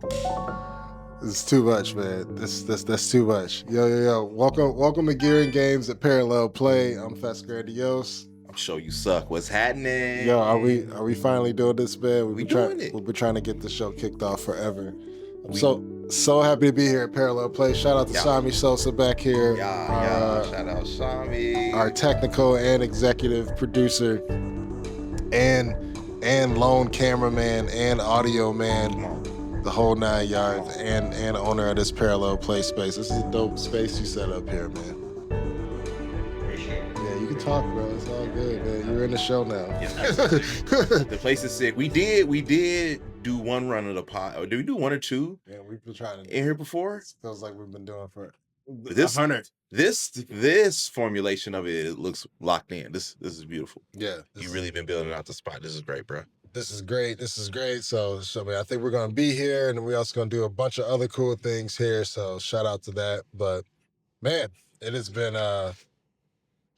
It's too much, man. That's too much. Yo. Welcome to Gearing Games at Parallel Play. I'm Fess Grandiose. I'm ShowYouSuck. What's Yo, happening? are we finally doing this, man? We doing it. We've been trying to get the show kicked off forever. I'm We- so happy to be here at Parallel Play. Shout out to Yeah. Shami Sosa back here. Shout out Shami. Our technical and executive producer and lone cameraman and audio man. Come on. The whole 9 yards, and owner of this Parallel Play space. This is a dope space you set up here, man. Yeah, you can talk, bro. It's all good, man. You're in the show now. The place is sick. We did do one run of the pod. Or did we do one or two? Yeah, we've been trying to in here before. It feels like we've been doing for this 100. This formulation of it looks locked in. This is beautiful. Yeah, You really been building out the spot. This is great, bro. This is great. So I think we're gonna be here, and we also gonna do a bunch of other cool things here. So shout out to that. But man, it has been a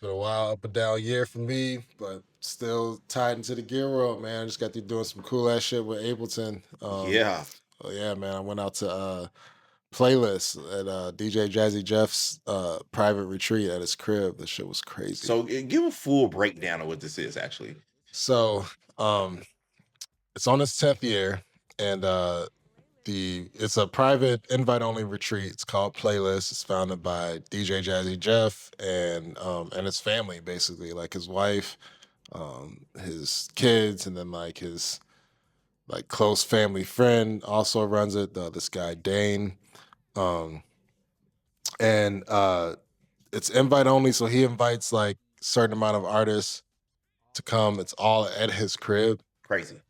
while, up and down year for me, but still tied into the gear world, man. I just got to doing some cool ass shit with Ableton. Yeah. Oh yeah, man. I went out to Playlist at DJ Jazzy Jeff's private retreat at his crib. The shit was crazy. So give a full breakdown of what this is actually. So it's on its 10th year, and it's a private invite-only retreat. It's called Playlist. It's founded by DJ Jazzy Jeff and his family, basically, like his wife, his kids, and then like his like close family friend also runs it. This guy Dane, and it's invite only, so he invites like a certain amount of artists to come. It's all at his crib. Crazy.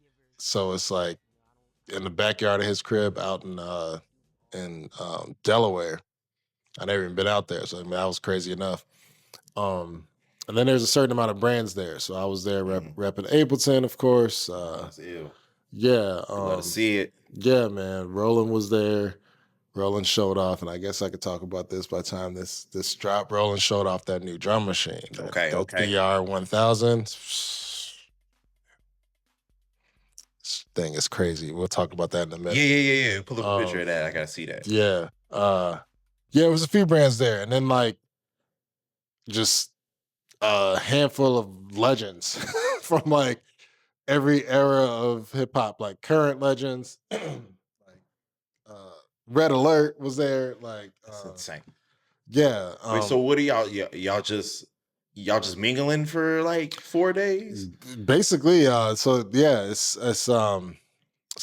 So it's like in the backyard of his crib out in Delaware. I never even been out there, so I mean that was crazy enough. And then there's a certain amount of brands there, so I was there repping Ableton, of course. That's ill. Yeah, Love to see it. Yeah, man. Roland was there. Roland showed off, and I guess I could talk about this by the time this drop. Roland showed off that new drum machine. Okay. TR-1000. Thing is crazy. We'll talk about that in a minute. Yeah. Pull up a picture of that. I gotta see that. Yeah. Yeah, it was a few brands there, and then like just a handful of legends from like every era of hip hop, like current legends. Like Red Alert was there. Like That's insane. Yeah. Wait, so what are y'all just mingling for like 4 days? Basically, so yeah, it's a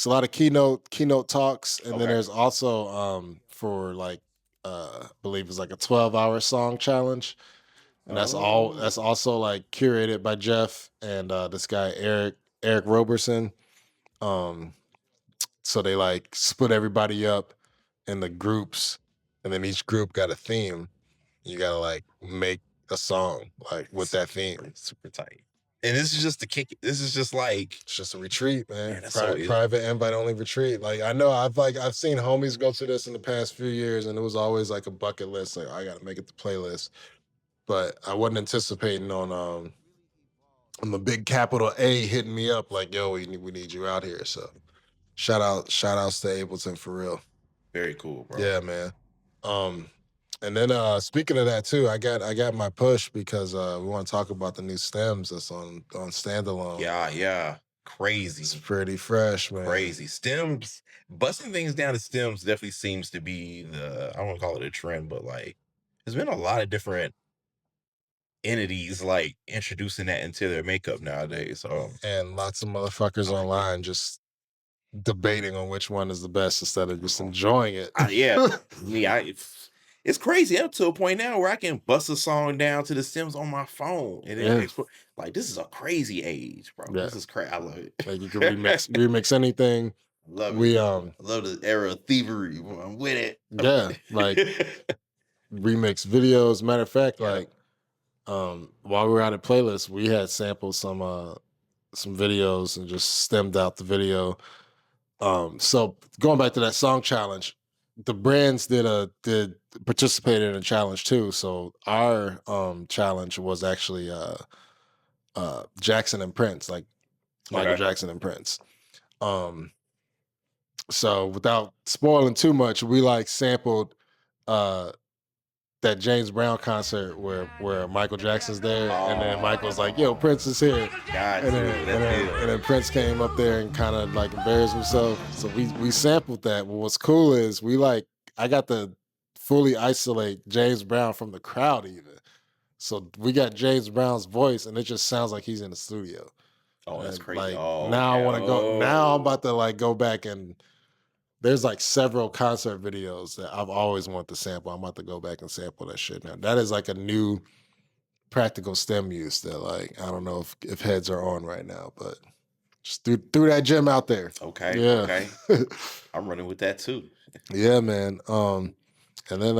lot of keynote talks, and then there's also for like I believe it's like a 12-hour song challenge, and that's also like curated by Jeff and this guy Eric Roberson. So they like split everybody up in the groups, and then each group got a theme. You gotta like make a song like with that theme. Super tight. And this is just the kick. This is just like it's just a retreat, man. That's Private invite only retreat. Like I know I've seen homies go to this in the past few years, and it was always like a bucket list. Like I gotta make it the Playlist, but I wasn't anticipating on the big capital A hitting me up like, yo, we need you out here. So shout outs to Ableton for real. Very cool, bro. Yeah, man. And then speaking of that too, I got my push because we want to talk about the new stems that's on standalone. Yeah. Crazy. It's pretty fresh, man. Crazy. Stems, busting things down to stems definitely seems to be I don't want to call it a trend, but like there's been a lot of different entities like introducing that into their makeup nowadays. And lots of motherfuckers online just debating on which one is the best instead of just enjoying it. It's crazy up to a point now where I can bust a song down to the stems on my phone and then like this is a crazy age, bro. Yeah. This is crazy. I love it. Like you can remix anything. Love it. We I love the era of thievery. I'm with it. Yeah, like remix videos. Matter of fact, like while we were out at Playlist, we had sampled some videos and just stemmed out the video. So going back to that song challenge, the brands did participate in a challenge too. So our challenge was actually Jackson and Prince, like Michael Jackson and Prince. So without spoiling too much, we like sampled uh that James Brown concert where Michael Jackson's there, and then Michael's like, "Yo, Prince is here," Got you. That's and good. then Prince came up there and kind of like embarrassed himself. So we sampled that. But what's cool is I got to fully isolate James Brown from the crowd even. So we got James Brown's voice, and it just sounds like he's in the studio. Oh, that's And crazy. like Oh, now I okay. want to go. Now I'm Oh, about to like go back and there's like several concert videos that I've always wanted to sample. I'm about to go back and sample that shit now. That is like a new practical STEM use that like I don't know if heads are on right now, but just threw that gem out there. okay. Yeah. Okay. I'm running with that too. Yeah, man. And then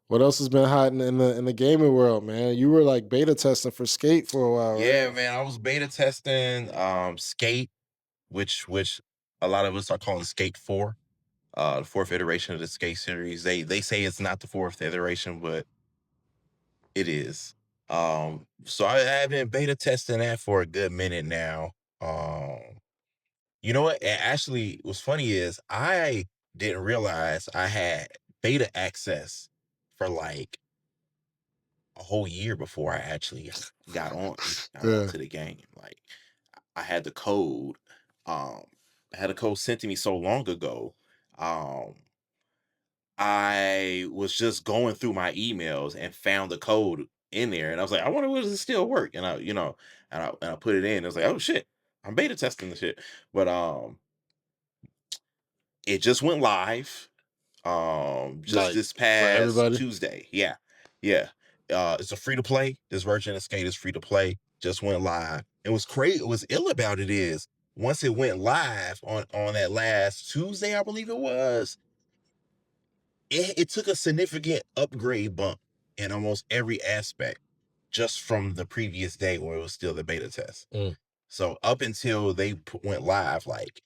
what else has been hot in the gaming world, man? You were like beta testing for Skate for a while, right? Yeah, man. I was beta testing Skate, which a lot of us are calling Skate 4. The fourth iteration of the Skate series. They say it's not the fourth iteration, but it is. So I've been beta testing that for a good minute now. You know what? Actually, what's funny is I didn't realize I had beta access for like a whole year before I actually got Yeah. onto the game. Like I had the code. Um, I had a code sent to me so long ago. Um, I was just going through my emails and found the code in there, and I was like, I wonder, does it still work? And I put it in. I was like, oh shit, I'm beta testing the shit. But it just went live just Like this for past everybody. Tuesday. Yeah. Yeah. It's a free to play. This version of Skate is free to play. Just went live. It was crazy. What's ill about it is once it went live on that last Tuesday, I believe it was, it took a significant upgrade bump in almost every aspect just from the previous day where it was still the beta test. Mm. So up until they went live, like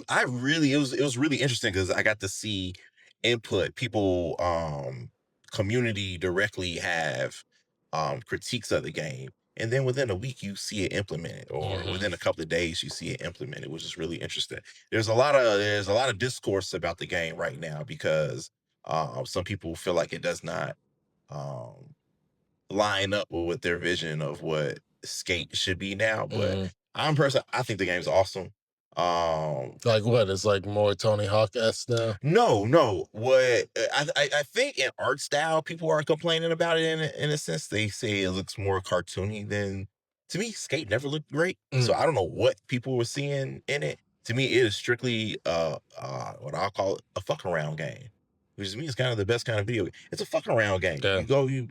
I really it was really interesting because I got to see input people community directly have critiques of the game, and then within a week you see it implemented, or Mhm. within a couple of days you see it implemented, which is really interesting. There's a lot of discourse about the game right now because some people feel like it does not um line up with their vision of what skate should be now, but Mhm. I think the game's awesome. um Like what? It's like more Tony Hawk esque now. no, no. What I think in art style, people are complaining about it in a sense. They say it looks more cartoony than, to me, Skate never looked great. So Mm. I don't know what people were seeing in it. To me, it is strictly what I'll call a fuck around game. Which to me is kind of the best kind of video game. It's a fuck around game. Yeah. You go, you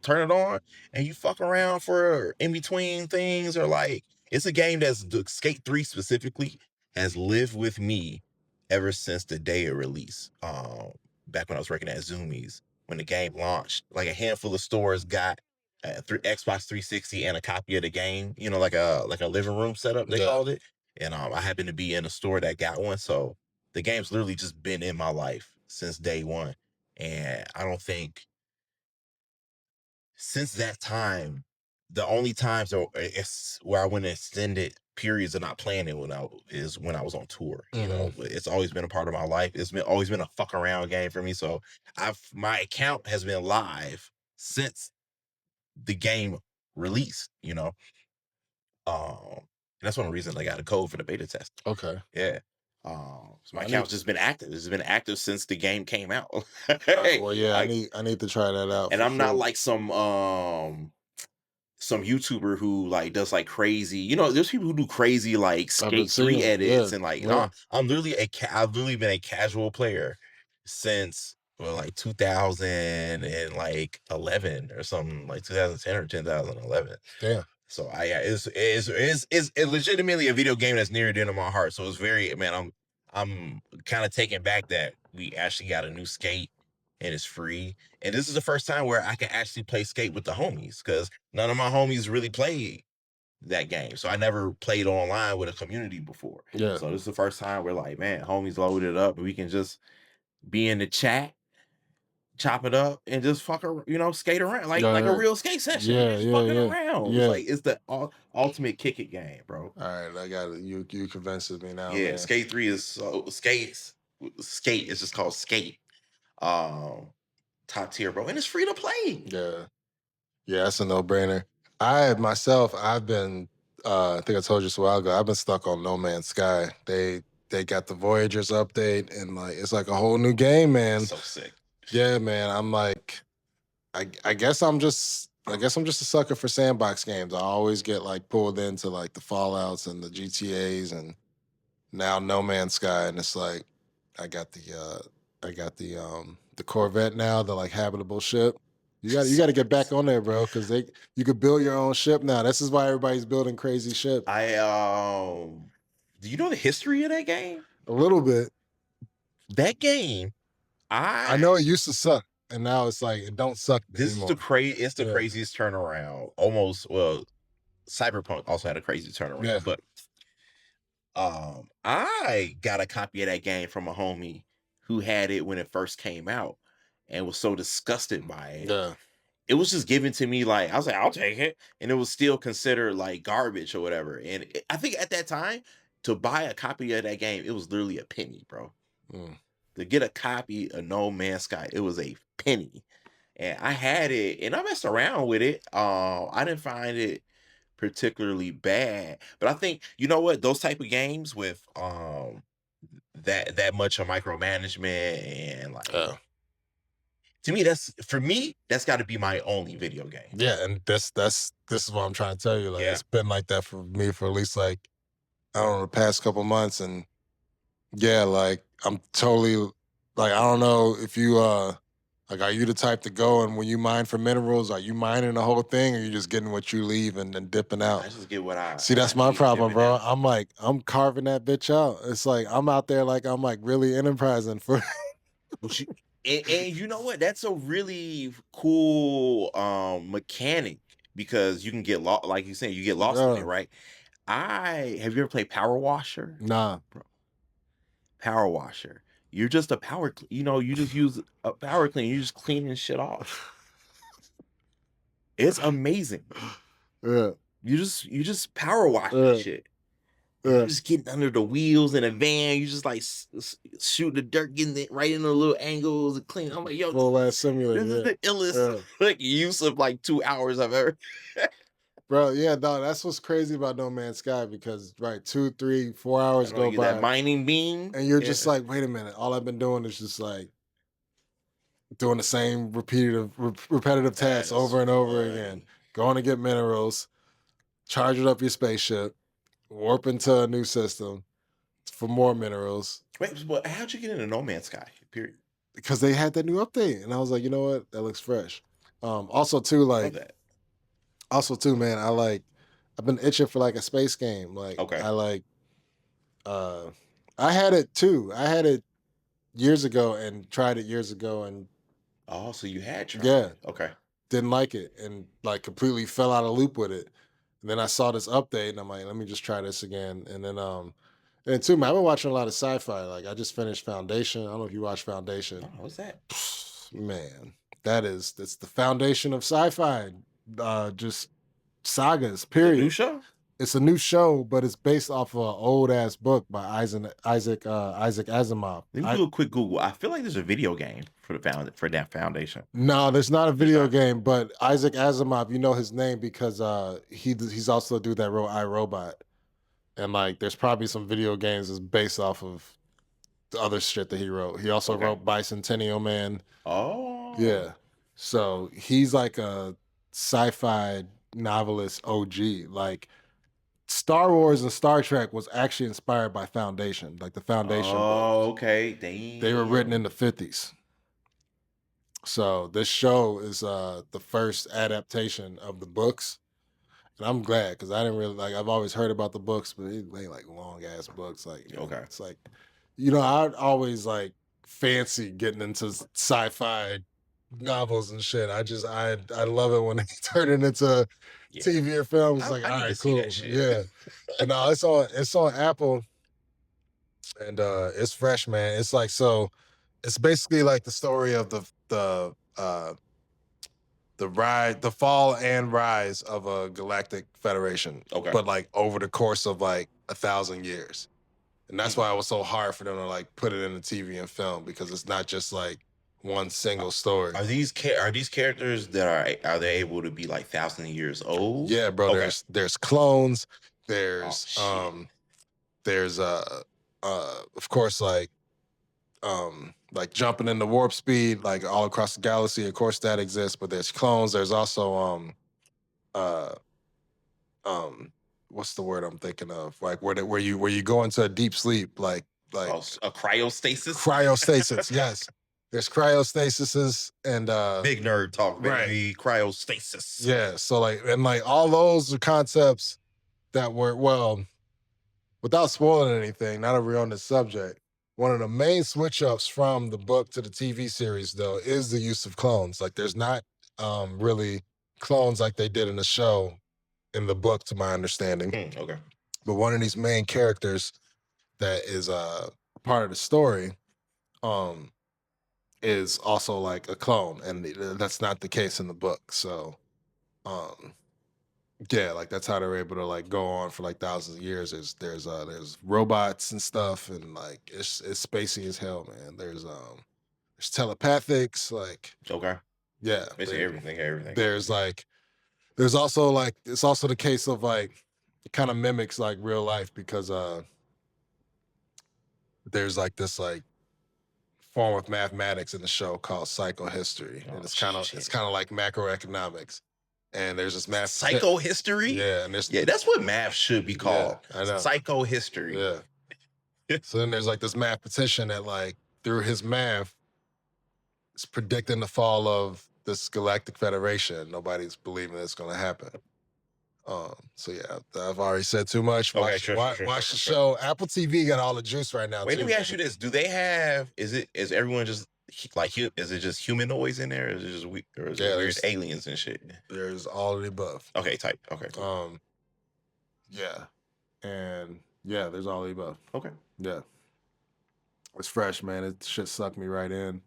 turn it on and you fuck around for in between things, or like it's a game that's the Skate 3 specifically has lived with me ever since the day of release. Back when I was working at Zoomies, when the game launched, like a handful of stores got Xbox 360 and a copy of the game. You know, like a living room setup they Yeah. called it. And I happened to be in a store that got one, so the game's literally just been in my life since day one. And I don't think since that time, the only times it's where I went extended periods of not playing it is when I was on tour. You Mhm. know, but it's always been a part of my life. It's been always been a fuck around game for me. So my account has been live since the game released. And that's one of the reasons I got a code for the beta test. Okay. Yeah. So my I need account's just been active. It's been active since the game came out. Hey, well, yeah, I I need to try that out and for I'm not sure. like some YouTuber who like does like crazy, there's people who do crazy like I've been Skate 3 seeing, yeah, edits and like no, yeah, I've literally been a casual player since well like 2011 or something, like 2010 or 2011. damn. So yeah, it's legitimately a video game that's near and dear to my heart. So it's very, man, I'm kind of taken back that we actually got a new Skate and it's free. And this is the first time where I can actually play Skate with the homies because none of my homies really played that game. So I never played online with a community before. Yeah. So this is the first time we're like, man, homies loaded up and we can just be in the chat, chop it up, and just skate around like a Yeah, real skate session. You're yeah, just yeah, fucking yeah, around. It's yeah. like it's the ultimate kick it game, bro. All right, I got it. You convinces me now, Yeah, man. Skate 3 is skate is just called skate. Um, Top tier, bro, and it's free to play. Yeah. Yeah, that's a no-brainer. I myself, I've been I think I told you this a while ago, I've been stuck on No Man's Sky. They got the Voyagers update and like it's like a whole new game, man. So sick. Yeah, man. I'm like, I guess I'm just a sucker for sandbox games. I always get like pulled into like the Fallouts and the GTAs and now No Man's Sky. And it's like I got the Corvette now, the like habitable ship. You So gotta get back nice. on there, bro, because you could build your own ship now. This is why everybody's building crazy ship. Do you know the history of that game? A little bit. That game, I know it used to suck, and now it's like it don't suck this is anymore. it's the Yeah. craziest turnaround. Almost, well, Cyberpunk also had a crazy turnaround, Yeah. but I got a copy of that game from a homie who had it when it first came out and was so disgusted by it. Yeah. It was just given to me like I was like, I'll take it, and it was still considered like garbage or whatever. And I think at that time to buy a copy of that game, it was literally a penny, bro. Mm. To get a copy of No Man's Sky, it was a penny, and I had it, and I messed around with it. I didn't find it particularly bad, but I think you know what, those type of games with that much of micromanagement and like Yeah. to me that's got to be my only video game. Yeah, and this is what I'm trying to tell you. Like Yeah. it's been like that for me for at least like I don't know the past couple months, and yeah, like I'm totally like I don't know if you like are you the type to go and when you mine for minerals, are you mining the whole thing, or you just getting what you leave and then dipping out? I just get what I See, what that's I my need, problem, dipping bro. out. I'm like I'm carving that bitch out. It's like I'm out there like I'm like really enterprising for. But and you know what? That's a really cool mechanic because you can get lost, like you said, you get lost in it, Yeah. right? I have you ever played Power Washer? Nah. Power Washer. You're just a you just use a power clean, you're just cleaning shit off. It's amazing. Yeah. You just power wash that Yeah. shit. Yeah. You just getting under the wheels in a van. You just like shoot the dirt, getting it right in the little angles and clean. I'm like, yo, Full ass simulator. this is Yeah. the illest Yeah. like use of like 2 hours I've ever. Bro, yeah, no, that's what's crazy about No Man's Sky because right, 2, 3, 4 hours I know go you that by mining beam. and you're just Yeah, like, wait a minute, all I've been doing is just like doing the same repetitive that tasks is over and over again. fun. Going to get minerals, charging up your spaceship, warp into a new system for more minerals. Wait, but how'd you get into No Man's Sky? Period. Because they had that new update. And I was like, you know what? That looks fresh. Also too, Love like, that. man, I've been itching for like a space game. Like Okay. uh I had it too. I had it years ago and tried it years ago and Oh, so you had tried. yeah, Okay. didn't like it and like completely fell out of loop with it. And then I saw this update and I'm like, let me just try this again. And too, man, I've been watching a lot of sci-fi. Like I just finished Foundation. I don't know if you watch Foundation. Oh, what's that? Man, that's the foundation of sci-fi. Just sagas, Is it a period. new show? It's a new show, but it's based off of an old ass book by Isaac Asimov. Let me do a quick Google. I feel like there's a video game for that foundation. No, there's not a video not? game, but Isaac Asimov, you know his name because he's also the dude that wrote iRobot, and like there's probably some video games that's based off of the other shit that he wrote. He also Okay. wrote Bicentennial Man. Oh, Yeah, so he's like a sci-fi novelist OG. Like Star Wars and Star Trek was actually inspired by Foundation, like the Foundation books. Oh, okay. Damn. They were written in the 50s. So this show is the first adaptation of the books. And I'm glad because I didn't really like I've always heard about the books, but they like long ass books. Like Okay. it's like, I'd always like fancy getting into sci-fi novels and shit. I love it when they turn it into Yeah. TV or film. It's I like, need all to right, see cool. that shit. Yeah. And it's on Apple and it's fresh, man. It's like so it's basically like the story of the the fall and rise of a galactic federation, Okay. but like over the course of like 1,000 years. And that's why it was so hard for them to like put it in the TV and film, because it's not just like one single story. Are these characters that are they able to be like 1,000 years old? Yeah, bro. Okay. There's clones. Oh There's shit. there's of course like jumping into warp speed like all across the galaxy. Of course that exists, but there's clones. There's also uh what's the word I'm thinking of? Like where you go into a deep sleep, like Oh, a cryostasis. cryostasis. Yes, there's cryostasises and Big nerd talk, right. baby. Cryostasis. Yeah, so like and like all those are concepts that were, well, without spoiling anything, now that we're on the subject, one of the main switch ups from the book to the TV series though is the use of clones. Like there's not really clones like they did in the show in the book, to my understanding. Okay. But one of these main characters that is part of the story is also like a clone, and that's not the case in the book. So yeah, like that's how they're able to like go on for like thousands of years. There's robots and stuff, and like it's spacey as hell, man. There's telepathics, like Okay. yeah, Basically everything. there's like there's also like it's also the case of like it kind of mimics like real life, because there's like this like form of mathematics in the show called psychohistory, and it's kind of like macroeconomics. And there's this math Psychohistory? yeah, and there's that's what math should be called. I know. Psychohistory. Yeah. So then there's like this mathematician that like through his math is predicting the fall of this galactic federation. Nobody's believing it's going to happen. So yeah, I've already said too much. Watch the show. Apple TV got all the juice right now. Wait, let me ask you this: do they have? Is everyone just like is it just humanoids in there? Or is it just weird aliens and shit? There's all of the above. Okay, type. Okay. Cool. Yeah, and yeah, there's all of the above. Okay. Yeah, it's fresh, man. It shit sucked me right in.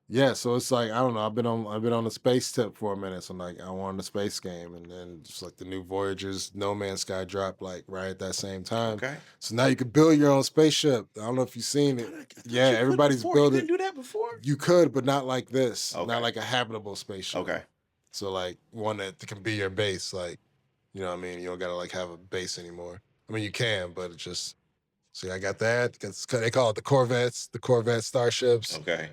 Yeah, so it's like I don't know. I've been on the space tip for a minute. So I'm like, I wanted a space game, and then just like the new Voyager's No Man's Sky dropped like right at that same time. Okay. So now you can build your own spaceship. I don't know if you've seen it. Yeah, everybody's building. You couldn't do that before. You could, but not like this. Okay. Not like a habitable spaceship. Okay. So like one that can be your base. Like, you know what I mean? You don't gotta like have a base anymore. I mean you can, but it just see I got that. They call it the Corvette starships. Okay.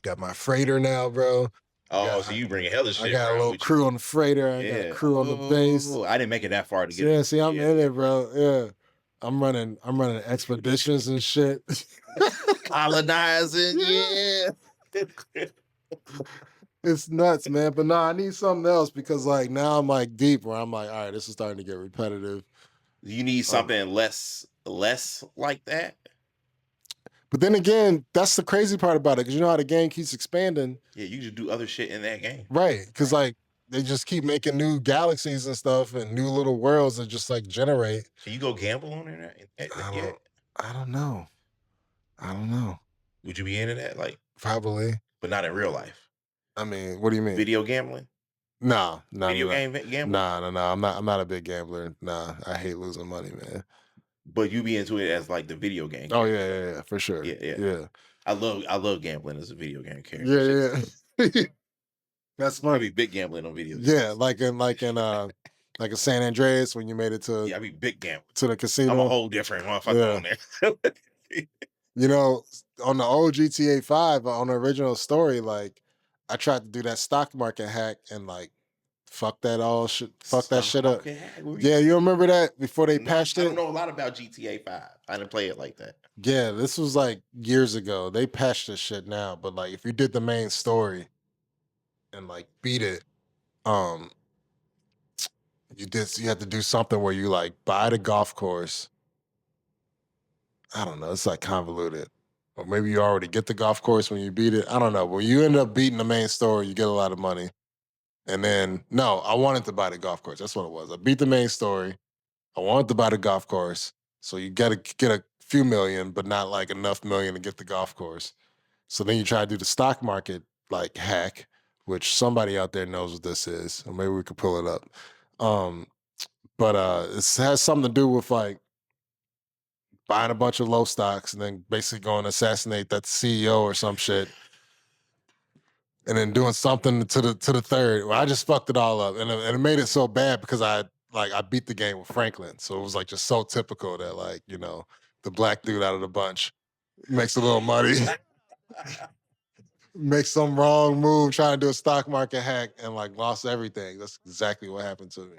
Got my freighter now, bro. Oh, so you bring a hell of shit. I got a little crew on the freighter. I got a crew on the base. I didn't make it that far to get. Yeah, see, I'm in it, bro. Yeah, I'm running expeditions and shit. Colonizing, yeah. It's nuts, man. But no, I need something else, because like now I'm like deep where I'm like, all right, this is starting to get repetitive. You need something less like that. But then again, that's the crazy part about it, because you know how the game keeps expanding. Yeah, you just do other shit in that game. Right, because like they just keep making new galaxies and stuff and new little worlds that just like generate. Can you go gamble on it? I don't know. Would you be into that? Like probably, but not in real life. I mean, what do you mean? Video gambling? No. Video game gambling? No. I'm not a big gambler. Nah, I hate losing money, man. But you be into it as like the video game. Oh yeah, for sure. Yeah. I love gambling as a video game character. Yeah. That's funny. I be big gambling on video games. Yeah, like in like a San Andreas when you made it to. Yeah, I be big gambling to the casino. I'm a whole different motherfucker on there. You know, on the old GTA 5, on the original story, like I tried to do that stock market hack and like fuck that shit up. Yeah, you remember that before they patched it? I don't know a lot about GTA 5. I didn't play it like that. Yeah, this was like years ago. They patched this shit now, but like if you did the main story and like beat it, you had to do something where you like buy the golf course. I don't know, it's like convoluted. Or maybe you already get the golf course when you beat it. I don't know. When you end up beating the main story, you get a lot of money. And then, no, I wanted to buy the golf course. That's what it was. I beat the main story. I wanted to buy the golf course. So you got to get a few million, but not like enough million to get the golf course. So then you try to do the stock market like hack, which somebody out there knows what this is, or maybe we could pull it up. But it has something to do with like buying a bunch of low stocks and then basically going to assassinate that CEO or some shit, and then doing something to the third. Well, I just fucked it all up, and it made it so bad because I beat the game with Franklin, so it was like just so typical that like the black dude out of the bunch makes a little money, makes some wrong move trying to do a stock market hack and like lost everything. That's exactly what happened to me.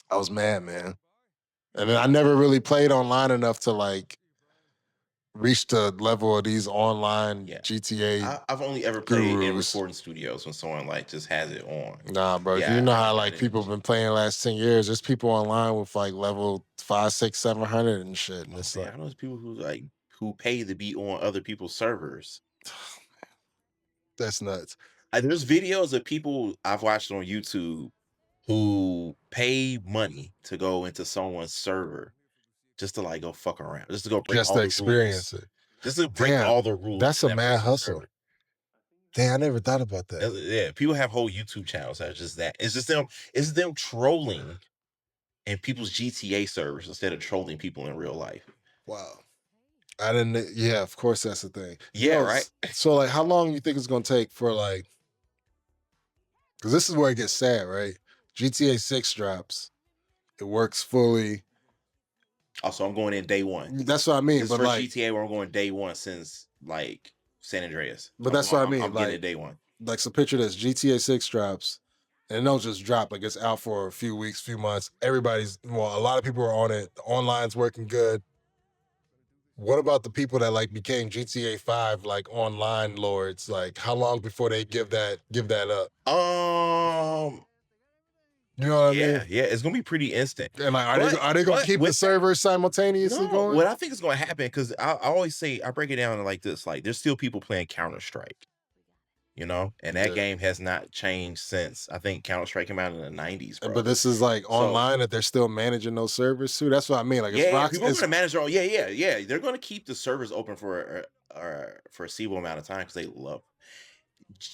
I was mad, man. And then I never really played online enough to like reach the level of these online Yeah. GTA I've only ever played in gurus. recording studios when someone like just has it on. Nah, bro. Yeah, You know I how I like didn't people have been playing the last 10 years. There's people online with like level 5, 6, 700 and shit. And Oh it's man, like, I know there's people who pay to be on other people's servers. that's nuts. There's videos of people I've watched on YouTube who pay money to go into someone's server just to like go fuck around, just to go break Just all to the rules, experience it. just to break Damn, all the rules that's in a that mad person's hustle. server. Damn, I never thought about that. Yeah, people have whole YouTube channels that are just that. It's just them. It's them trolling in people's GTA servers instead of trolling people in real life. Wow. I didn't, yeah, of course that's the thing. Yeah, right. So like how long you think it's gonna take for like, because this is where it gets sad, right? GTA 6 drops, it works fully. Also, I'm going in day one. That's what I mean. This is But first like, GTA where I'm going day one since like San Andreas. but that's what I mean. I'm getting Like, it day one. like so picture this: GTA 6 drops, and it don't just drop. Like it's out for a few weeks, few months. Everybody's a lot of people are on it. The online's working good. What about the people that like became GTA 5 like online lords? Like, how long before they give that up? You know what I mean? Yeah, it's gonna be pretty instant. And like, But are they gonna keep the servers simultaneously no, going? what I think is gonna happen, because I always say I break it down like this: like there's still people playing Counter-Strike, and that Yeah. game has not changed since I think Counter-Strike came out in the 90s, bro. But this is like So online that they're still managing those servers too. That's what I mean. Like, it's yeah, Rock. people are gonna manage their own. Yeah. They're gonna keep the servers open for a foreseeable amount of time because they love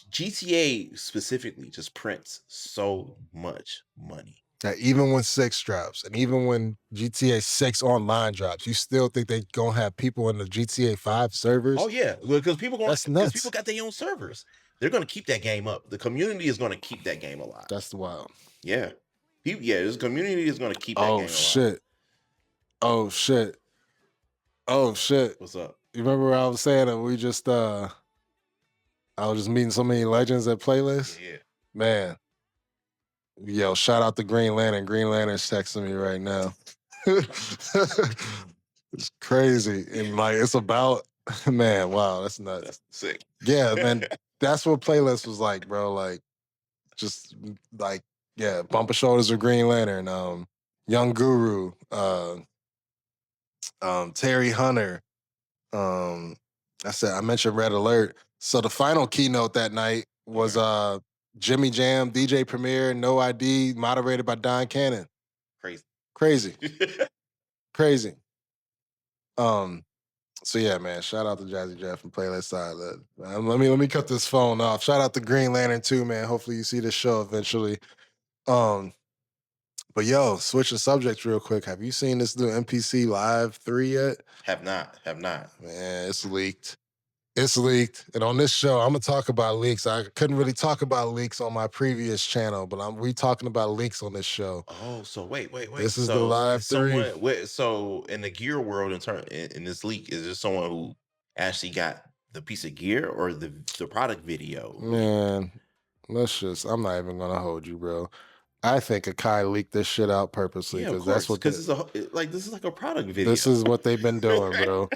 GTA specifically just prints so much money. That even when 6 drops and even when GTA 6 online drops, you still think they gonna have people in the GTA 5 servers? Oh yeah, because That's nuts. people got their own servers. They're gonna keep that game up. The community is gonna keep that game alive. That's wild. Yeah. This community is gonna keep that game alive. Shit. Oh shit. Oh shit. What's up? You remember what I was saying that we just I was just meeting so many legends at playlists? Yeah. Man. Yo, shout out to Green Lantern. Green Lantern's texting me right now. It's crazy. And like it's about man, wow, that's nuts. That's sick. Yeah, man. That's what playlist was like, bro. Like just like, yeah, Bumper Shoulders with Green Lantern, Young Guru, Terry Hunter. I mentioned Red Alert. So the final keynote that night was Jimmy Jam, DJ Premier, No ID, moderated by Don Cannon. Crazy. Crazy. So yeah, man, shout out to Jazzy Jeff and Playlist Side. Let me cut this phone off. Shout out to Green Lantern too, man. Hopefully you see this show eventually. But yo, switch the subject real quick. Have you seen this new MPC Live 3 yet? Have not. Man, it's leaked. It's leaked. And on this show, I'm gonna talk about leaks. I couldn't really talk about leaks on my previous channel, but we talking about leaks on this show. Oh, so wait. This is the Live 3. So in the gear world, in this leak, is there someone who actually got the piece of gear or the product video? Man, I'm not even gonna hold you, bro. I think Akai leaked this shit out purposely Yeah, of because course, that's what because this is like a product video. this is what they've been doing, bro.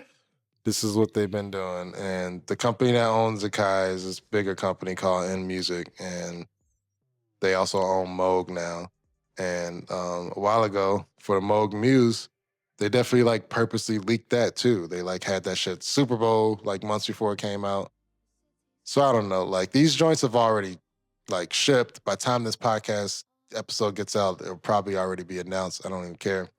This is what they've been doing. And the company that owns Akai is this bigger company called N Music, and they also own Moog now. And a while ago, for the Moog Muse, they definitely like purposely leaked that too. They like had that shit Super Bowl like months before it came out. So I don't know. Like these joints have already like shipped. By the time this podcast episode gets out, it'll probably already be announced. I don't even care.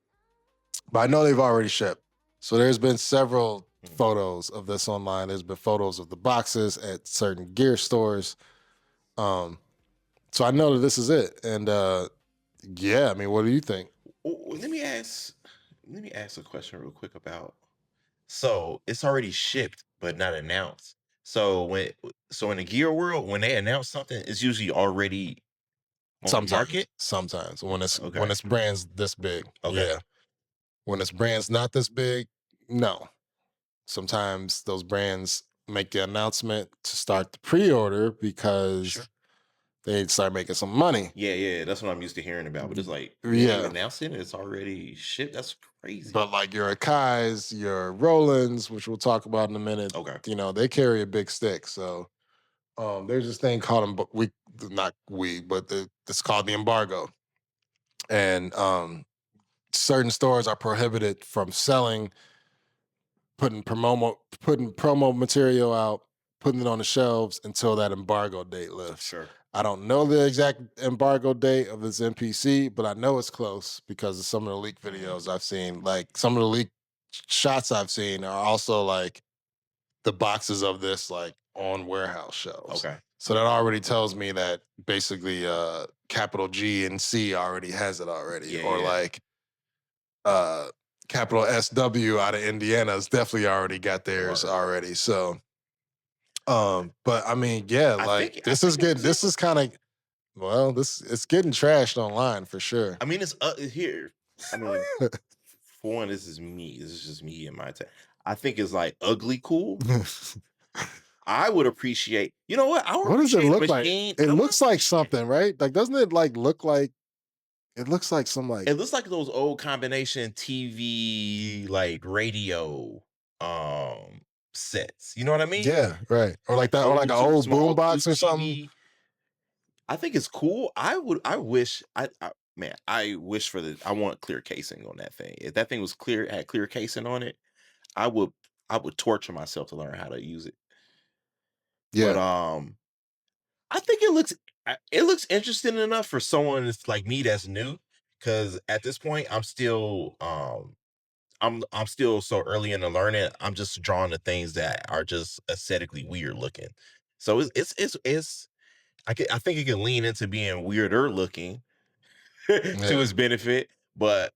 But I know they've already shipped. So there's been several photos of this online. There's been photos of the boxes at certain gear stores. So I know that this is it. And yeah, I mean, what do you think? Let me ask a question real quick about. So it's already shipped but not announced. So in the gear world, when they announce something, it's usually already on the market. Sometimes when Okay. it's brands this big. Okay. Yeah. When it's brands not this big, no. Sometimes those brands make the announcement to start the pre-order because Sure. they start making some money. Yeah, that's what I'm used to hearing about. But it's like they ain't even Yeah. announced it, it's already shipped. That's crazy. But like your Akai's, your Rolands, which we'll talk about in a minute, Okay. you know, they carry a big stick. So there's this thing called it's called the embargo. And certain stores are prohibited from selling, putting promo material out, putting it on the shelves until that embargo date lifts. Sure. I don't know the exact embargo date of this MPC, but I know it's close because of some of the leak videos I've seen. Like some of the leak shots I've seen are also like the boxes of this like on warehouse shelves. Okay. So that already tells me that basically capital G and C already has it already. Yeah, Or yeah. like capital SW out of Indiana has definitely already got theirs Word. already. So but I mean, yeah, I like think this it is was getting this it. is kind of well, it's getting trashed online for sure. I mean, it's here. I mean, for one, this is me. This is just me and my time. I think it's like ugly cool. I would appreciate, you know what? I would What does it appreciate a look like? machine. It I would looks like appreciate. something, right? Like, doesn't it like look like it looks like some like It looks like those old combination TV, like radio sets. You know what I mean? yeah, right. Or like that, or like Old an tube, old small boom box tube or something. TV. I think it's cool. I wish man, I wish for the I want clear casing on that thing. If that thing was clear, had clear casing on it, I would I would torture myself to learn how to use it. But Yeah. I think it looks interesting enough for someone that's like me that's new. Cause at this point I'm still I'm still so early in the learning. I'm just drawn to things that are just aesthetically weird looking. So I think it can lean into being weirder looking to Yeah. his benefit, but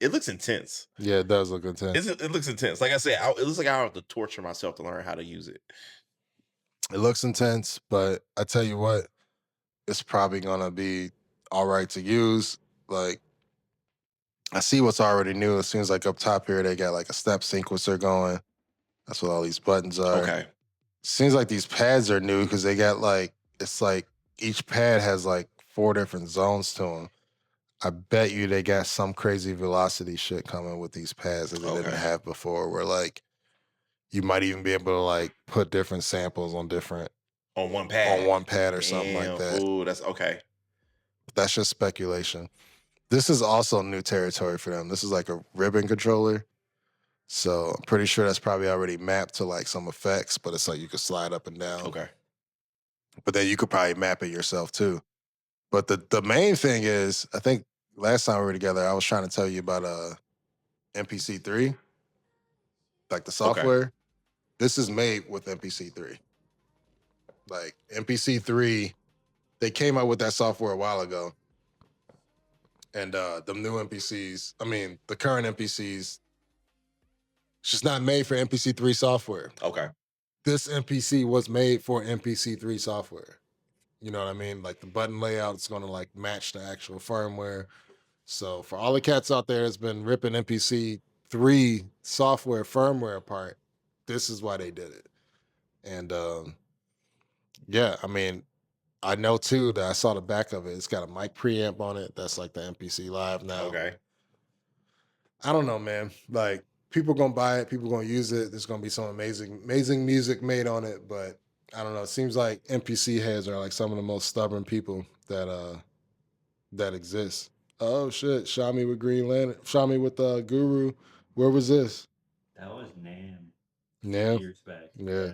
it looks intense. Yeah, it does look intense. It looks intense. Like I said, it looks like I have to torture myself to learn how to use it. It looks intense, but I tell you what, it's probably gonna be all right to use. Like I see what's already new. It seems like up top here they got like a step sequencer going. That's what all these buttons are. Okay. Seems like these pads are new because they got like it's like each pad has like 4 different zones to them. I bet you they got some crazy velocity shit coming with these pads that they didn't Okay. have before. Where like you might even be able to like put different samples on On one pad or something like Damn, that. fool. That's okay. That's just speculation. This is also new territory for them. This is like a ribbon controller. So I'm pretty sure that's probably already mapped to like some effects, but it's like you could slide up and down. Okay. But then you could probably map it yourself too. But the main thing is, I think last time we were together, I was trying to tell you about MPC3, like the Okay. software. This is made with MPC3. Like MPC3, they came out with that software a while ago. And the new MPCs, I mean, the current MPCs, it's just not made for MPC3 software. Okay. This MPC was made for MPC3 software. You know what I mean? Like the button layout is going to like match the actual firmware. So for all the cats out there that's been ripping MPC3 software firmware apart, this is why they did it. And yeah, I mean, I know too that I saw the back of it. It's got a mic preamp on it. That's like the MPC Live now. Okay. I don't know, man. Like people gonna buy it, people gonna use it. There's gonna be some amazing music made on it. But I don't know. It seems like NPC heads are like some of the most stubborn people that exist. Oh shit, Shami with Green Lantern, Shami with Guru. Where was this? That was Nam. Yeah, Years back. yeah.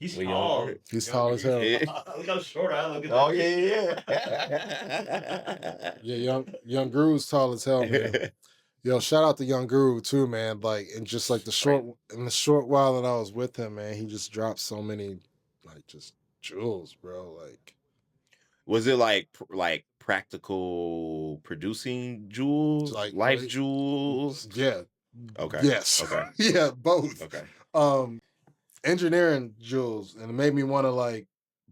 He's We tall. are. He's tall as hell. Yeah. Look how short I look at Oh that. yeah. Yeah, young Guru's tall as hell, man. Yo, shout out to Young Guru too, man. Like, and just like the short while that I was with him, man, he just dropped so many like just jewels, bro. Like, Was it like practical producing jewels, life jewels? yeah, Okay. yes, Okay. yeah, both. Okay. Engineering jewels, and it made me want to like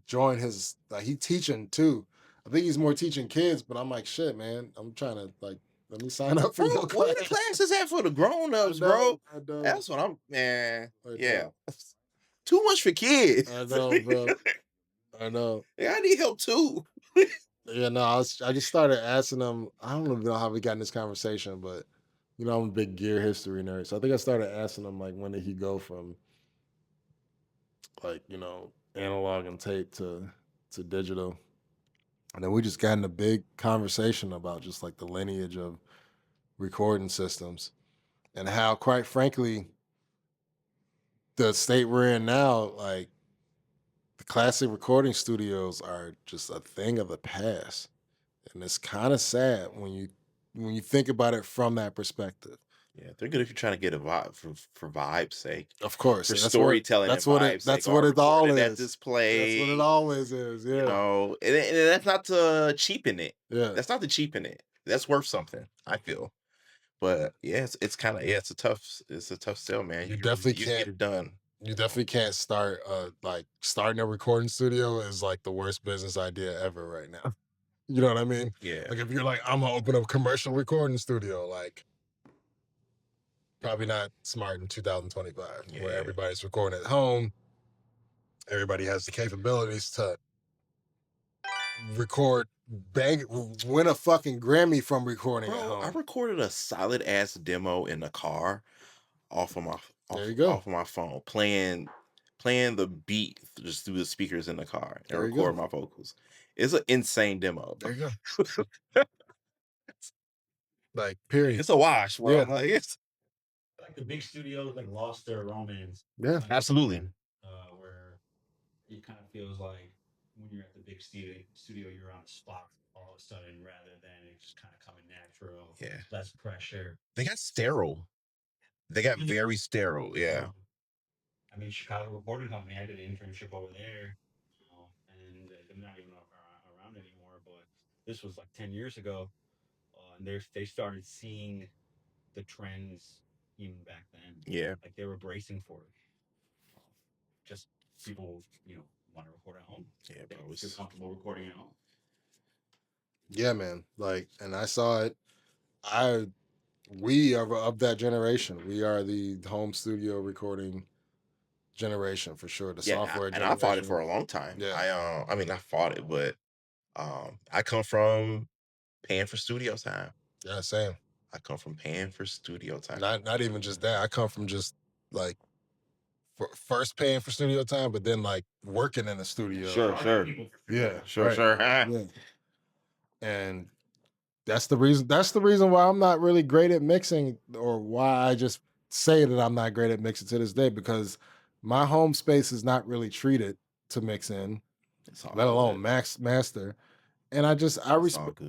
join his. Like, he teaching too. I think he's more teaching kids, but I'm like, shit, man. I'm trying to like, let me sign up for your What are the class. classes at for the grown-ups, bro? I know. That's what I'm, man. I Yeah. know. Too much for kids. I know, bro. I know. Yeah, I need help too. Yeah, no, I just started asking him. I don't even know how we got in this conversation, but you know, I'm a big gear history nerd. So I think I started asking him like, when did he go from like, you know, analog and tape to digital? And then we just got in a big conversation about just like the lineage of recording systems and how, quite frankly, the state we're in now, like the classic recording studios are just a thing of the past. And it's kind of sad when you think about it from that perspective. Yeah, they're good if you're trying to get a vibe for vibe's sake. Of course, For that's storytelling that's and what vibe's it that's sake, what or it all recording that is. display. That's what it always is. Yeah, You know, and that's not to cheapen it. yeah. That's not to cheapen it. That's worth something, I feel. But yeah, it's kind of it's a tough sell, man. You definitely you can't get it done. You definitely can't start like starting a recording studio is like the worst business idea ever right now. You know what I mean? Yeah. Like if you're like, I'm gonna open up a commercial recording studio, like probably not smart in 2025, where Yeah. everybody's recording at home. Everybody has the capabilities to record, win a fucking Grammy from recording at Bro, I home. recorded a solid ass demo in the car off of There you go. off of my phone, playing the beat just through the speakers in the car and There you record go. my vocals. It's an insane demo. There you go. Like, period. It's a wash, bro. Yeah. Like, it's Like the big studios like lost their romance. Yeah. Like, absolutely. where it kind of feels like when you're at the big studio, you're on the spot all of a sudden, rather than it just kind of coming natural. Yeah. Less pressure. They got sterile. They got very sterile. Yeah. I mean, Chicago Recording Company, I did an internship over there, and they're not even around anymore, but this was like 10 years ago. And they started seeing the trends even back then. Yeah. Like they were bracing for it. Just people, want to record at home. Yeah, They bro. feel comfortable recording at home. Yeah, man. Like, and I saw it. We are of that generation. We are the home studio recording generation for sure. The software and generation. I fought it for a long time. Yeah. I mean, I fought it, but I come from paying for studio time. Yeah, same. I come from paying for studio time. Not even just that. I come from just like first paying for studio time, but then like working in the studio. Sure. Yeah, Sure. Yeah. And that's the reason why I'm not really great at mixing, or why I just say that I'm not great at mixing to this day, because my home space is not really treated to mix in, let alone master. And I respect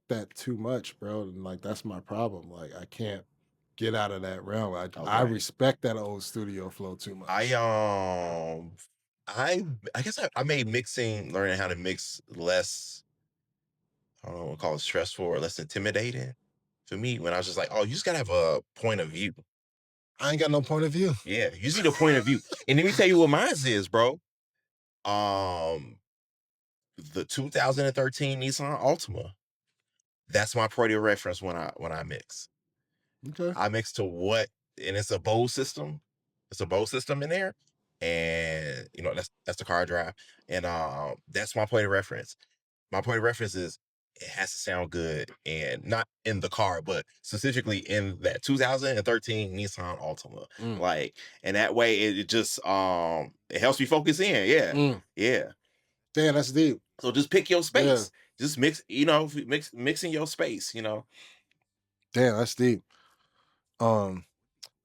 that too much, bro. And like that's my problem. Like I can't get out of that realm. I respect that old studio flow too much. I guess I made learning how to mix less, I don't know what to call it, stressful or less intimidating for me, when I was just like, oh, you just gotta have a point of view. I ain't got no point of view. Yeah, you just need a point of view. And let me tell you what mine is, bro. The 2013 Nissan Altima. That's my point of reference when I mix. Okay. I mix to what, and it's a Bose system. It's a Bose system in there, and that's the car I drive, and that's my point of reference. My point of reference is it has to sound good, and not in the car, but specifically in that 2013 Nissan Altima. Like, and that way it just it helps me focus in. Yeah. Damn, that's deep. So just pick your space. Yeah. Just mix, mixing your space, Damn, that's deep. But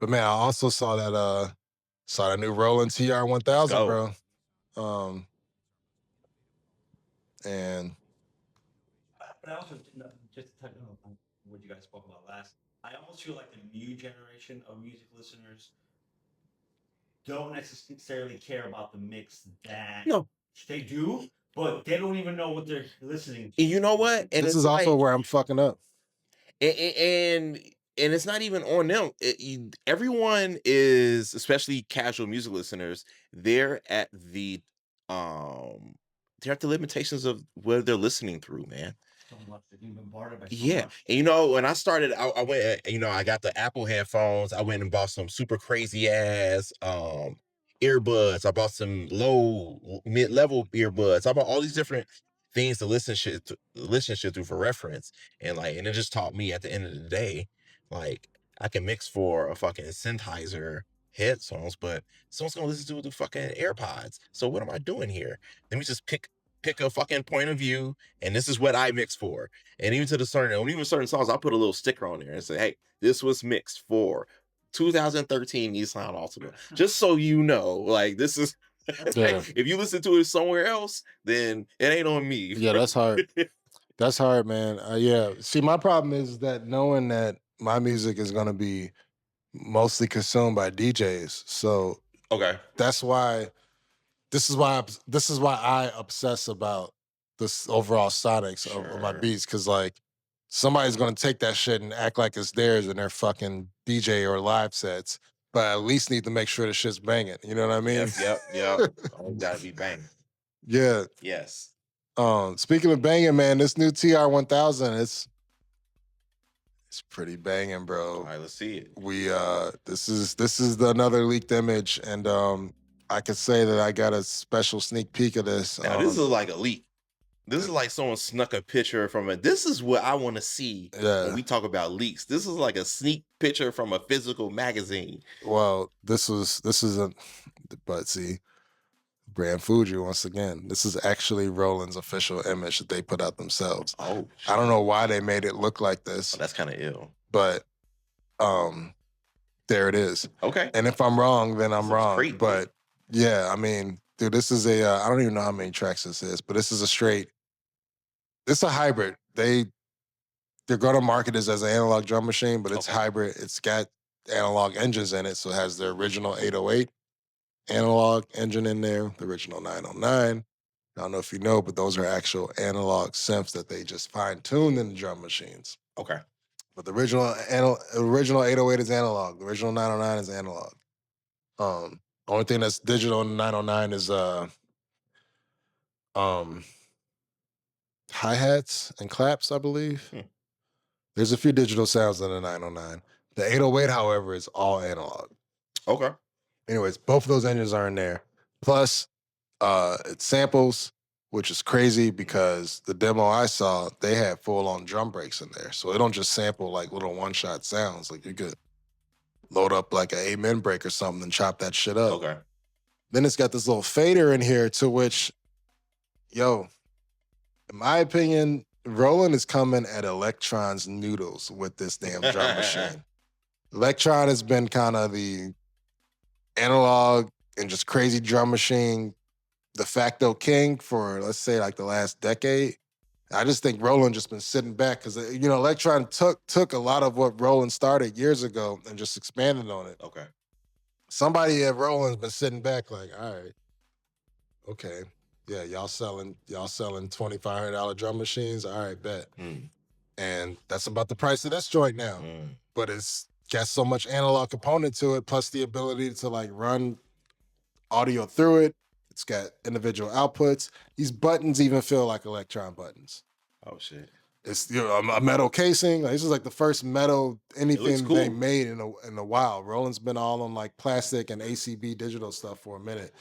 man, I also saw that new Roland TR-1000, bro. And but I also just to touch on what you guys spoke about last. I almost feel like the new generation of music listeners don't necessarily care about the mix that No, they do, but they don't even know what they're listening to. you know what? And This it's is also like, where I'm fucking up. and it's not even on them. Everyone is, especially casual music listeners, they're at the um they're at the limitations of what they're listening through, man. So much that you've been bombarded by so Yeah. much. And you know, when I started, I went, I got the Apple headphones. I went and bought some super crazy ass earbuds. I bought some low mid-level earbuds. I bought all these different things to listen shit through for reference. And it just taught me at the end of the day, like, I can mix for a fucking Sennheiser headphones, but someone's gonna listen to the fucking AirPods. So what am I doing here? Let me just pick a fucking point of view, and this is what I mix for. And even certain songs, I'll put a little sticker on there and say, hey, this was mixed for 2013 Nissan Altima. Just so you know, like, this is, Yeah. if you listen to it somewhere else, then it ain't on me. Yeah, that's hard. That's hard, man. Yeah. See, my problem is that knowing that my music is going to be mostly consumed by DJs. So Okay. that's why this is why I obsess about this overall sonics of my Sure. beats, because like somebody's gonna take that shit and act like it's theirs in their fucking DJ or live sets, but I at least need to make sure the shit's banging. You know what I mean? Yep. Oh, gotta be banging. Yeah. Yes. Speaking of banging, man, this new TR-1000, it's pretty banging, All bro. right, let's see it. We this is another leaked image, and I could say that I got a special sneak peek of this. Now, this is like a leak. This is like someone snuck a picture from it. This is what I want to see when we talk about leaks. This is like a sneak picture from a physical magazine. Well, this is a, but see, Brand Fuji once again. This is actually Roland's official image that they put out themselves. Oh, I don't know why they made it look like this. Oh, that's kind of ill. But there it is. Okay. And if I'm wrong, then I'm wrong. Great, but yeah, I mean, dude, this is a I don't even know how many tracks this is, but this is it's a hybrid. They're gonna market this as an analog drum machine, but it's hybrid. It's got analog engines in it, so it has the original 808 analog engine in there, the original 909. I don't know if you know, but those are actual analog synths that they just fine-tuned in the drum machines. Okay. But the original 808 is analog. The original 909 is analog. Only thing that's digital in the 909 is hi-hats and claps, I believe. There's a few digital sounds in the 909. The 808, however, is all analog. Okay. Anyways, both of those engines are in there. Plus, it samples, which is crazy because the demo I saw, they had full-on drum breaks in there. So it don't just sample like little one-shot sounds. Like you could load up like an amen break or something and chop that shit up. Okay. Then it's got this little fader in here to which, yo, in my opinion, Roland is coming at Electron's noodles with this damn drum machine. Electron has been kind of the analog and just crazy drum machine de facto king for, let's say, like the last decade. I just think Roland just been sitting back because, Electron took a lot of what Roland started years ago and just expanded on it. Okay. Somebody at Roland's been sitting back like, all right, okay, yeah, y'all selling $2,500 drum machines. All right, bet. And that's about the price of this joint now. But it's got so much analog component to it, plus the ability to like run audio through it. It's got individual outputs. These buttons even feel like Electron buttons. Oh shit! It's a metal casing. Like, this is like the first metal anything cool. they made in a while. Roland's been all on like plastic and ACB digital stuff for a minute.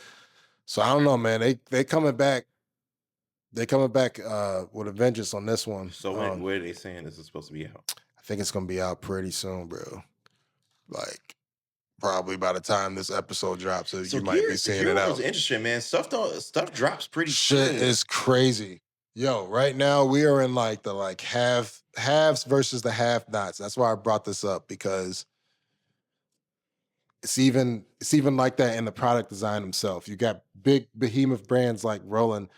So I don't know, man. They coming back. They coming back with a vengeance on this one. So when are they saying this is supposed to be out? I think it's gonna be out pretty soon, bro. Like probably by the time this episode drops, so you might be seeing it out. It's interesting, man. Stuff drops pretty Shit soon. is crazy. Yo, right now we are in like the halves versus the have-nots. That's why I brought this up, because it's even like that in the product design themselves. You got big behemoth brands like Roland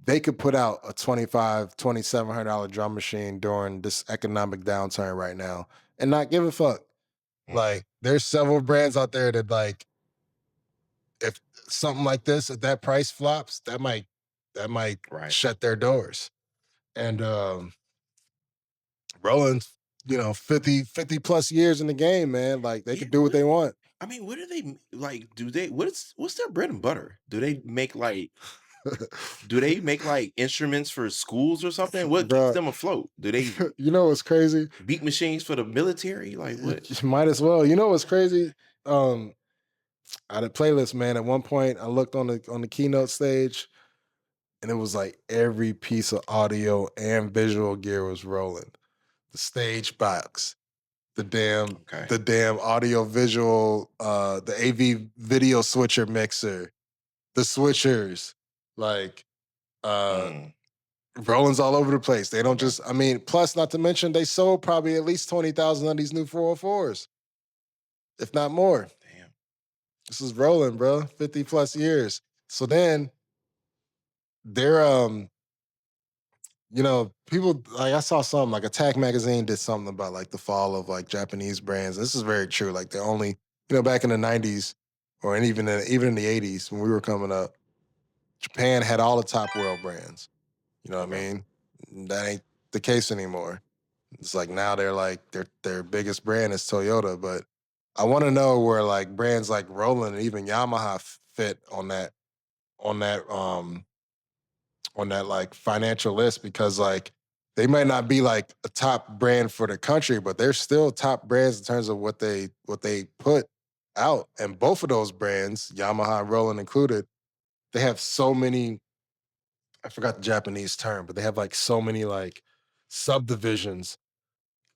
they could put out a $2,700 drum machine during this economic downturn right now and not give a fuck. Like, there's several brands out there that, like, if something like this at that price flops, that might Right. shut their doors. And Roland's, 50 plus years in the game, man. Like, they could do what they want. I mean, what do they like? What's their bread and butter? Do they make like instruments for schools or something? What keeps Bruh. them afloat? Do they You know what's crazy? beat machines for the military? Like what? Might as well. You know what's crazy? Out of playlist, man. At one point, I looked on the keynote stage, and it was like every piece of audio and visual gear was rolling. The stage box, the damn audio visual, the AV video switcher mixer, the switchers, like Roland's all over the place. They don't just, I mean, plus not to mention they sold probably at least 20,000 of these new 404s, if not more. Damn. This is Roland, bro. 50 plus years. So then they're people, like, I saw something like Attack Magazine did something about like the fall of like Japanese brands. This is very true. Like, they're only, back in the 90s or even in the 80s when we were coming up, Japan had all the top world brands. You know what I mean? That ain't the case anymore. It's like now they're like their biggest brand is Toyota, but I want to know where like brands like Roland and even Yamaha fit on that like financial list, because like they might not be like a top brand for the country, but they're still top brands in terms of what they put out. And both of those brands, Yamaha and Roland included, they have so many, I forgot the Japanese term, but they have like so many like subdivisions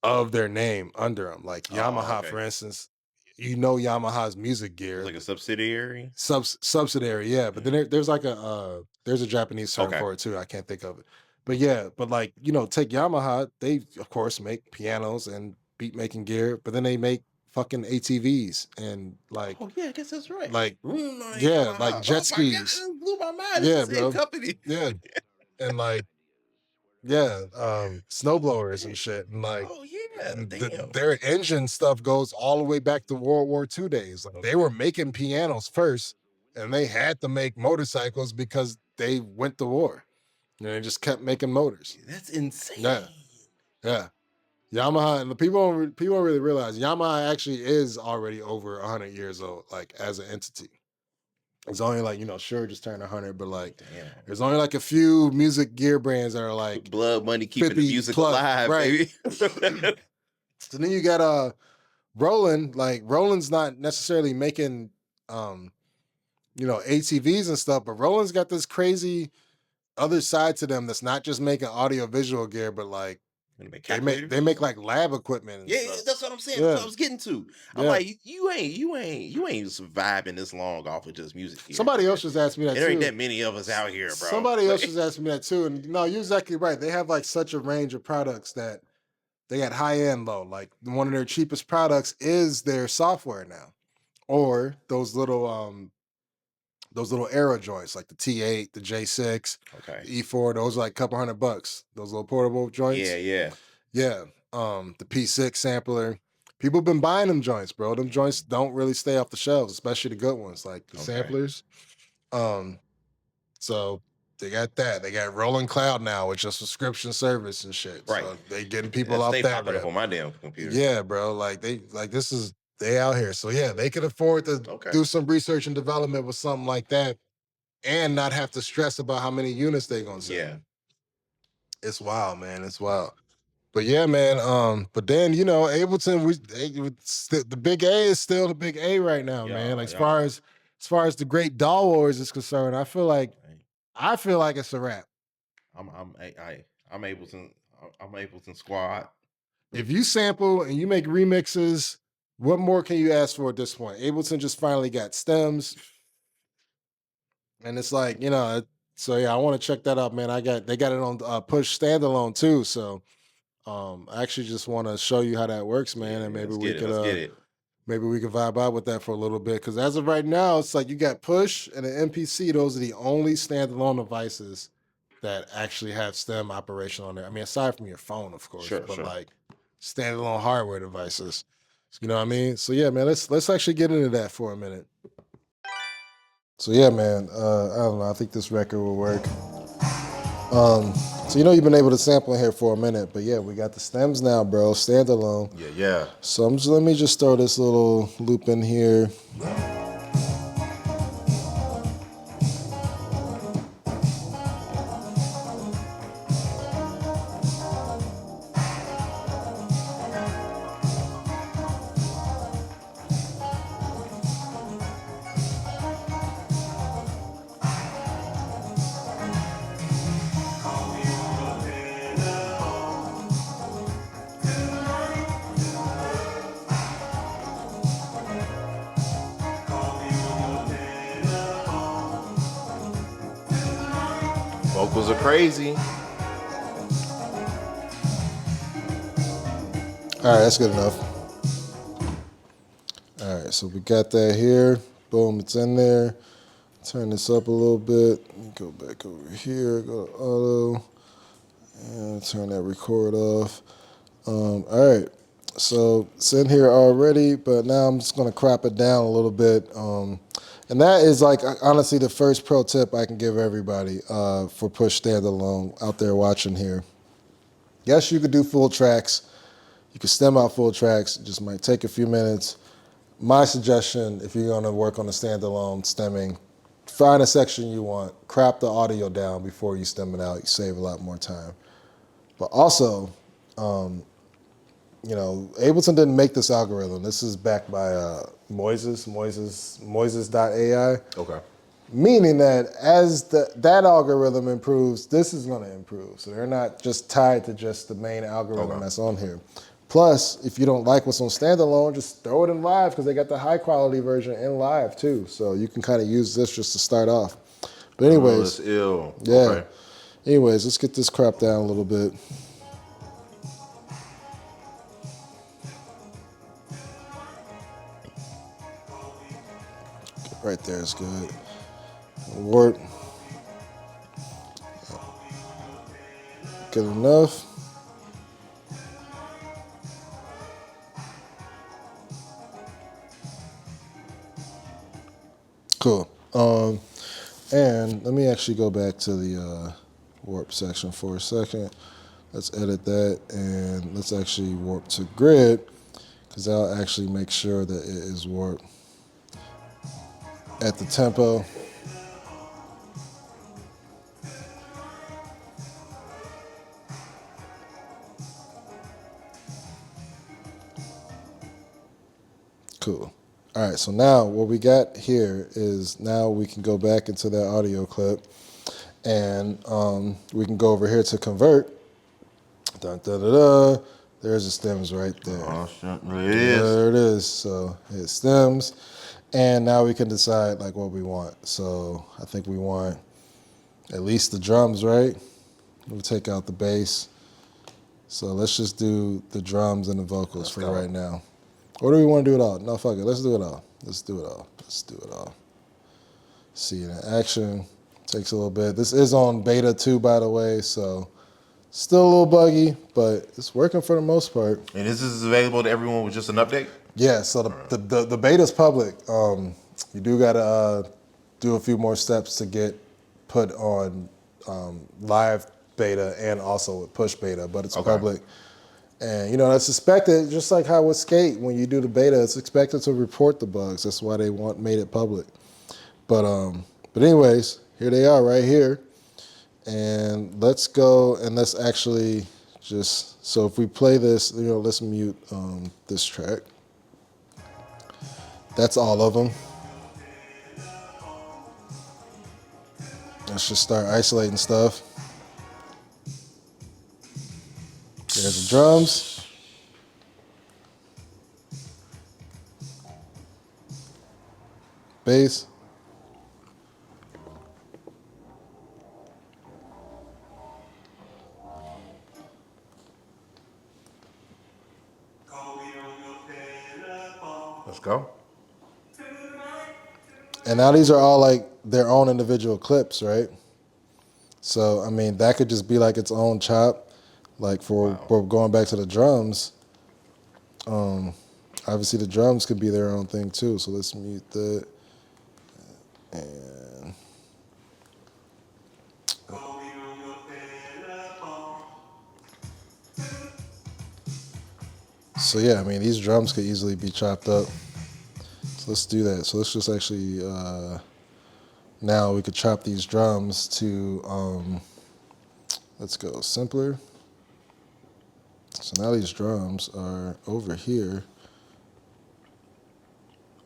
of their name under them. Like Yamaha, for instance, Yamaha's music gear. It's like a subsidiary? Subsidiary, yeah. But then there's like there's a Japanese term for it too. I can't think of it. But yeah, but like, take Yamaha, they of course make pianos and beat making gear, but then they make fucking ATVs and like, oh yeah, I guess that's right. Like, Yamaha. like jet skis. Oh my God, it blew my mind. Yeah, It's the same bro. company. Yeah. And like, snowblowers and shit. And like, oh yeah, damn. Their engine stuff goes all the way back to World War II days. Like, they were making pianos first, and they had to make motorcycles because they went to war. And they just kept making motors. That's insane. Yeah. Yamaha, and the people don't really realize Yamaha actually is already over 100 years old, like as an entity. It's only like, sure, just turned 100, but like, there's only like a few music gear brands that are like blood money keeping the music alive, right? Baby. So then you got Roland. Like, Roland's not necessarily making ATVs and stuff, but Roland's got this crazy other side to them that's not just making audio visual gear, but like they make like lab equipment. And stuff. That's what I'm saying. That's what I was getting to. I'm like, you ain't surviving this long off of just music gear. Somebody else just asked me that too. There ain't that many of us out here, bro. Somebody else just asked me that too. And no, you're exactly right. They have like such a range of products that they got high end, low. Like, one of their cheapest products is their software now, or those little Aero joints, like the T8, the J6, the E4. Those are like a couple $100. Those little portable joints. Yeah. The P6 sampler. People have been buying them joints, bro. Them joints don't really stay off the shelves, especially the good ones, like the samplers. So they got that. They got Rolling Cloud now, which is a subscription service and shit. Right. So they getting people off that. They popping up on my damn computer. Yeah, bro. Like, they out here. So yeah, they could afford to do some research and development with something like that and not have to stress about how many units they're gonna sell. Yeah. It's wild, man. It's wild. But yeah, man. But then, Ableton, the big A is still the big A right now, man. Like, as far as the Great Doll Wars is concerned, I feel like it's a wrap. I'm Ableton squad. If you sample and you make remixes, what more can you ask for at this point? Ableton just finally got stems. And it's like, so yeah, I want to check that out, man. They got it on Push standalone too. So I actually just want to show you how that works, man. And maybe we could maybe we could vibe out with that for a little bit. Because as of right now, it's like you got Push and an MPC. Those are the only standalone devices that actually have stem operation on there. I mean, aside from your phone, of course, Sure, but sure. like standalone hardware devices. You know what I mean? So yeah, man, let's actually get into that for a minute. So yeah, man, I don't know. I think this record will work. So you've been able to sample in here for a minute, but yeah, we got the stems now, bro, standalone. Yeah. So let me just throw this little loop in here. Vocals are crazy. All right, that's good enough. All right, so we got that here. Boom, it's in there. Turn this up a little bit. Go back over here, go to auto, and turn that record off. All right, so it's in here already, but now I'm just gonna crop it down a little bit. And that is like, honestly, the first pro tip I can give everybody for Push Standalone out there watching here. Yes, you could do full tracks. You could stem out full tracks. It just might take a few minutes. My suggestion, if you're gonna work on the standalone stemming, find a section you want, crop the audio down before you stem it out. You save a lot more time. But also, Ableton didn't make this algorithm. This is backed by Moises.ai. Okay. Meaning that as that algorithm improves, this is going to improve. So they're not just tied to just the main algorithm that's on here. Plus, if you don't like what's on standalone, just throw it in live because they got the high quality version in live too. So you can kind of use this just to start off. But anyways, that's ill. Yeah. Okay. Anyways, let's get this cropped down a little bit. Right there is good. Warp. Good enough. Cool. And let me actually go back to the warp section for a second. Let's edit that and let's actually warp to grid because that'll actually make sure that it is warped at the tempo. Cool. All right, so now what we got here is now we can go back into that audio clip and we can go over here to convert. Dun, da, da, da. There's the stems right there. Oh, shit. There it is. There it is. So it stems. And now we can decide like what we want. So I think we want at least the drums, right? We'll take out the bass. So let's just do the drums and the vocals for right now. Or do we want to do it all? No, fuck it. Let's do it all. Let's do it all. Let's do it all. See it in action. Takes a little bit. This is on beta 2, by the way, so still a little buggy, but it's working for the most part. And this is available to everyone with just an update? Yeah, so the beta's public. You do gotta do a few more steps to get put on live beta and also with push beta, but it's public. And that's expected, just like how with Skate, when you do the beta, it's expected to report the bugs. That's why they made it public. But anyways, here they are right here. And let's go and let's actually just, so if we play this, let's mute this track. That's all of them. Let's just start isolating stuff. There's the drums. Bass. Let's go. And now these are all like their own individual clips, right? So I mean, that could just be like its own chop. Like for going back to the drums, obviously the drums could be their own thing too. So let's mute that. And so yeah, I mean these drums could easily be chopped up. So let's do that. So let's just actually now we could chop these drums to let's go simpler. So now these drums are over here.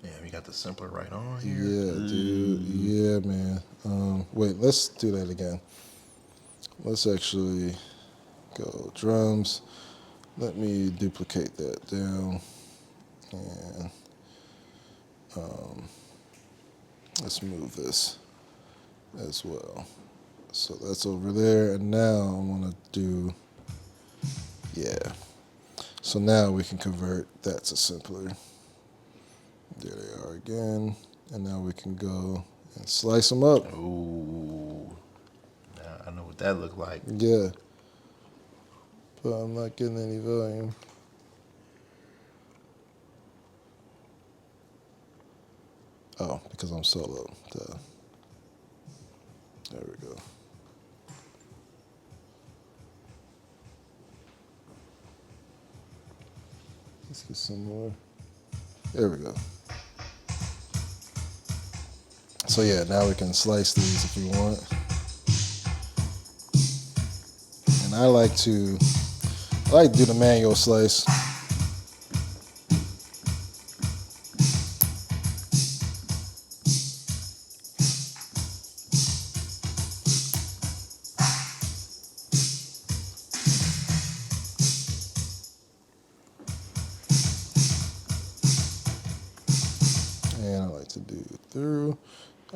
Yeah, we got the simpler right on here. Yeah, dude. Yeah, man. Wait, let's do that again. Let's actually go drums. Let me duplicate that down. And let's move this as well. So that's over there. And now I want to do, yeah. So now we can convert that to simpler. There they are again. And now we can go and slice them up. Ooh. Now I know what that looked like. Yeah. But I'm not getting any volume. Oh, because I'm solo. Duh. There we go. Let's get some more. There we go. So yeah, now we can slice these if you want. And I like to do the manual slice. And I like to do through,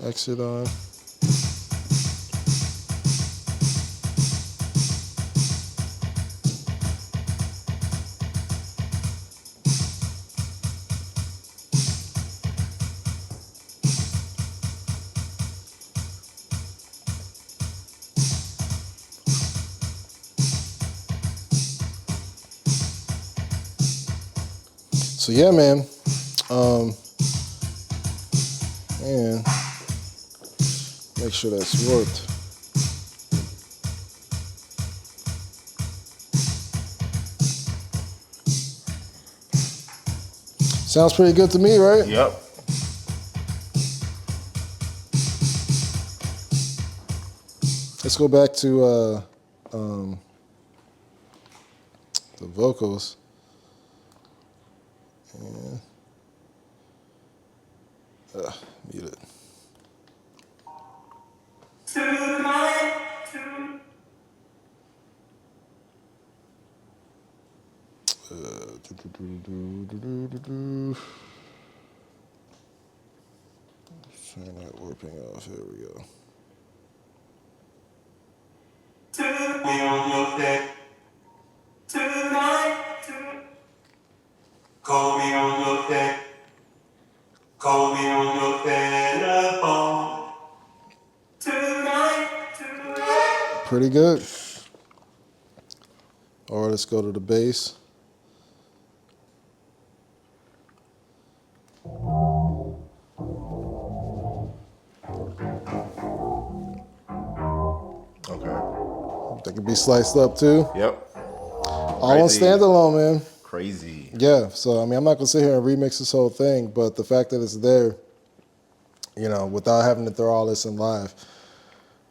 exit on. So yeah, man. And make sure that's worked. Sounds pretty good to me, right? Yep. Let's go back to the vocals. And, mute it. Turn that warping off. Here we go. Call me on your deck. Call me on your telephone. Tonight. Pretty good. Or let's go to the bass. Okay. They can be sliced up too. Yep. All on standalone, man. Crazy. Yeah, so I mean, I'm not gonna sit here and remix this whole thing, but the fact that it's there, you know, without having to throw all this in live,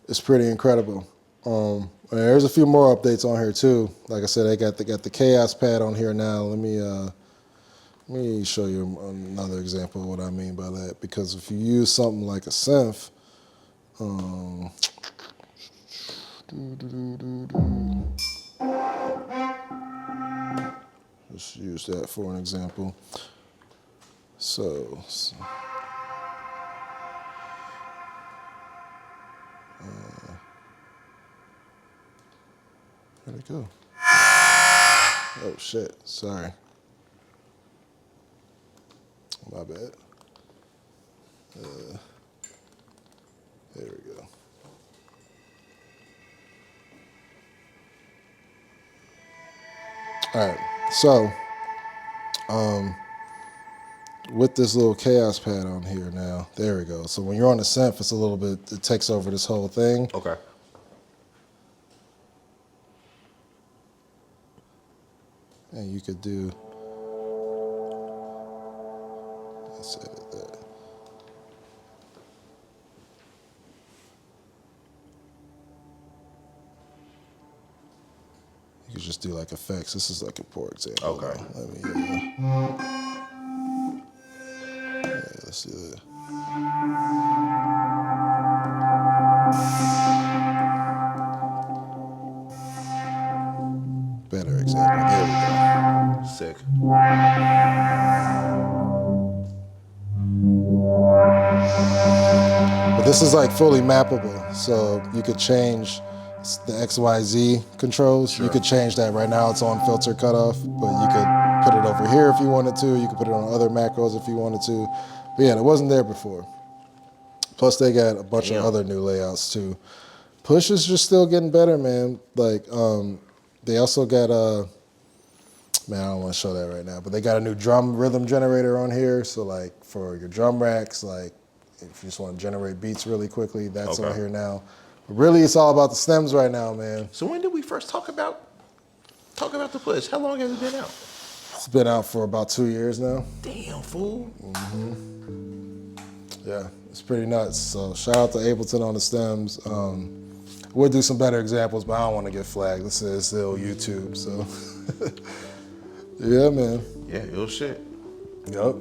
is pretty incredible. And there's a few more updates on here too. Like I said, they got the Chaos pad on here now. Let me show you another example of what I mean by that. Because if you use something like a synth, let's use that for an example. So where'd it go? Oh shit, sorry. My bad. There we go. All right, so with this little chaos pad on here now, there we go. So when you're on the synth, it's a little bit, it takes over this whole thing. Okay. And you could do, let's edit that. You could just do like effects. This is like a poor example. Okay. Let me, let's do that. Better example. There we go. Sick. But this is like fully mappable, so you could change the XYZ controls. Sure. You could change that right now. It's on filter cutoff, but you could put it over here if you wanted to. You could put it on other macros if you wanted to. But yeah, it wasn't there before. Plus, they got a bunch of other new layouts too. Push is just still getting better, man. Like, they also got man, I don't want to show that right now, but they got a new drum rhythm generator on here. So like for your drum racks, like if you just want to generate beats really quickly, that's on here now. But really, it's all about the stems right now, man. So when did we first talk about the Push? How long has it been out? It's been out for about 2 years now. Damn, fool. Yeah, it's pretty nuts. So shout out to Ableton on the stems. We'll do some better examples, but I don't want to get flagged. This is still YouTube, so. Yeah, man. Yeah, ill shit. Yup.